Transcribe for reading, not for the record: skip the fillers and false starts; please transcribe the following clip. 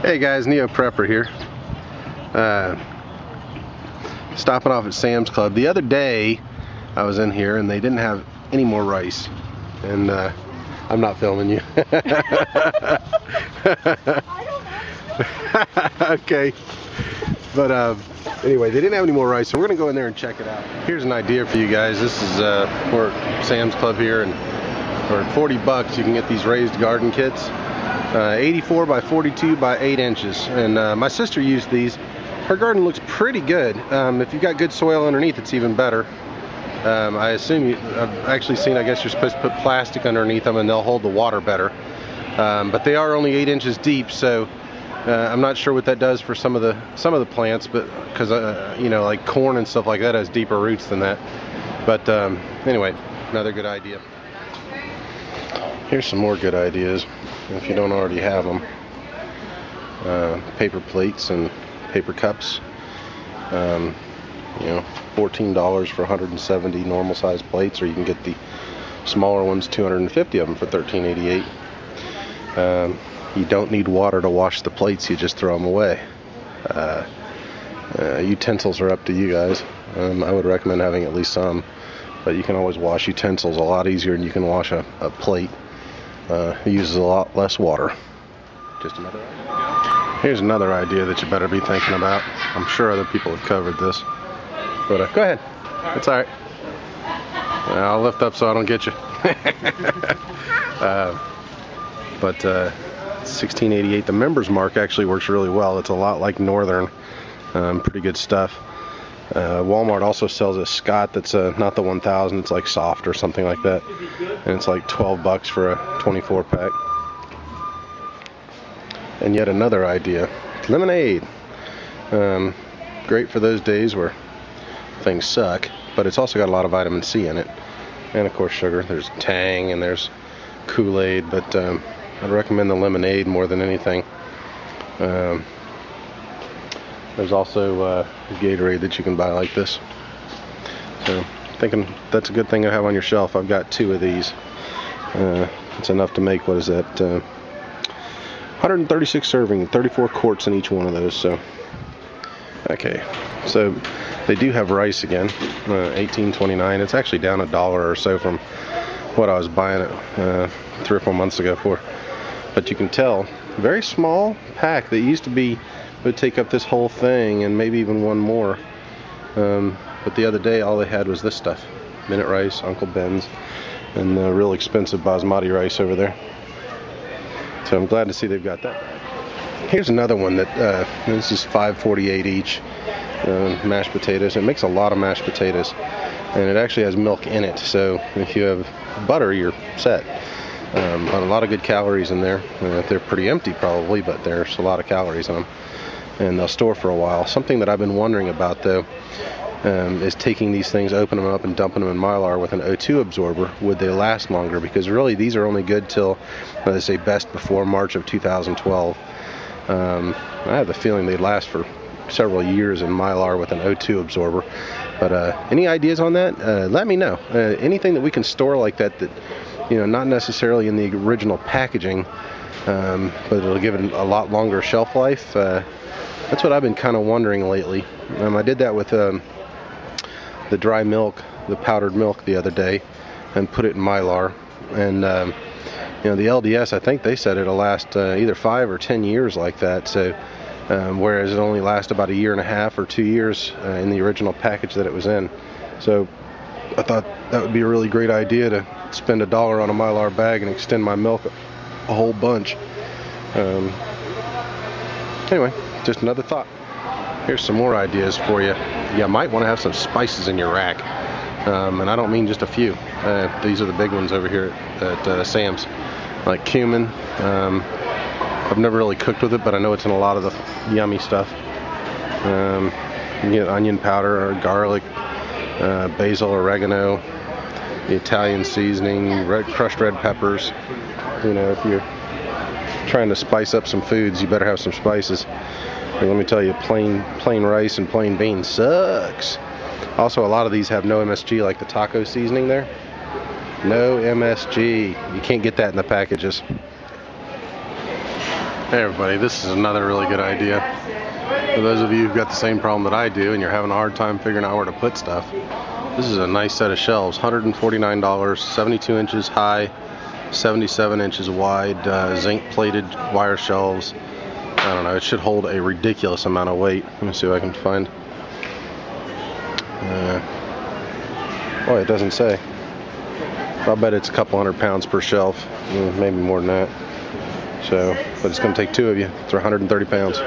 Hey guys, NeoPrepper here. Stopping off at Sam's Club. The other day I was in here and they didn't have any more rice. And I'm not filming you. Okay. But anyway, they didn't have any more rice, so we're gonna go in there and check it out. Here's an idea for you guys. This is we're at Sam's Club here, and for 40 bucks you can get these raised garden kits. 84 by 42 by 8 inches, and my sister used these. Her garden looks pretty good. If you've got good soil underneath, it's even better. I assume I've actually seen, I guess you're supposed to put plastic underneath them and they'll hold the water better, but they are only 8 inches deep, so I'm not sure what that does for some of the plants, but because you know, like corn and stuff like that has deeper roots than that. But anyway, another good idea. Here's some more good ideas if you don't already have them. Paper plates and paper cups. You know, $14 for 170 normal size plates, or you can get the smaller ones, 250 of them for $13.88. You don't need water to wash the plates, you just throw them away. Utensils are up to you guys. I would recommend having at least some, but you can always wash utensils a lot easier than you can wash a plate. It uses a lot less water. Just another idea. Here's another idea that you better be thinking about. I'm sure other people have covered this, but go ahead. It's alright. I'll lift up so I don't get you. But $16.88. The members mark actually works really well. It's a lot like Northern. Pretty good stuff. Walmart also sells a Scott that's not the 1000, it's like soft or something like that, and it's like 12 bucks for a 24 pack. And yet another idea, lemonade. Great for those days where things suck, but it's also got a lot of vitamin C in it, and of course sugar. There's Tang and there's Kool-Aid, but I'd recommend the lemonade more than anything. There's also Gatorade that you can buy like this. So, thinking that's a good thing to have on your shelf. I've got 2 of these. It's enough to make, what is that? 136 serving, 34 quarts in each one of those. So, okay. So they do have rice again, $18.29. It's actually down $1 or so from what I was buying it 3 or 4 months ago for. But you can tell, very small pack that used to be. Would take up this whole thing and maybe even one more, but the other day all they had was this stuff: minute rice, Uncle Ben's, and the real expensive basmati rice over there. So I'm glad to see they've got that. Here's another one that this is $5.48 each. Mashed potatoes. It makes a lot of mashed potatoes, and it actually has milk in it, so if you have butter, you're set. A lot of good calories in there. They're pretty empty probably, but there's a lot of calories in them, and they'll store for a while. Something that I've been wondering about though is taking these things, opening them up and dumping them in Mylar with an O2 absorber. Would they last longer? Because really these are only good till, they say, best before March of 2012. I have the feeling they'd last for several years in Mylar with an O2 absorber. But any ideas on that? Let me know. Anything that we can store like that, you know, not necessarily in the original packaging, but it'll give it a lot longer shelf life. That's what I've been kind of wondering lately. I did that with the dry milk, the powdered milk, the other day, and put it in Mylar. And you know, the LDS, I think they said it'll last either 5 or 10 years like that. So whereas it only lasts about 1.5 years or 2 years in the original package that it was in. So I thought that would be a really great idea to spend $1 on a Mylar bag and extend my milk a whole bunch. Anyway, just another thought. Here's some more ideas for you. You might want to have some spices in your rack, and I don't mean just a few. These are the big ones over here at Sam's, like cumin. I've never really cooked with it, but I know it's in a lot of the yummy stuff. You get onion powder or garlic, basil, oregano, the Italian seasoning, crushed red peppers. You know, if you're trying to spice up some foods, you better have some spices. And let me tell you, plain rice and plain beans sucks. Also, a lot of these have no MSG, like the taco seasoning there. No MSG. You can't get that in the packages. Hey everybody, this is another really good idea. For those of you who've got the same problem that I do and you're having a hard time figuring out where to put stuff, this is a nice set of shelves. $149, 72 inches high, 77 inches wide, zinc plated wire shelves. I don't know, it should hold a ridiculous amount of weight. Let me see if I can find. Oh, it doesn't say. I'll bet it's a couple hundred pounds per shelf, maybe more than that. So, but it's going to take two of you. It's 130 pounds.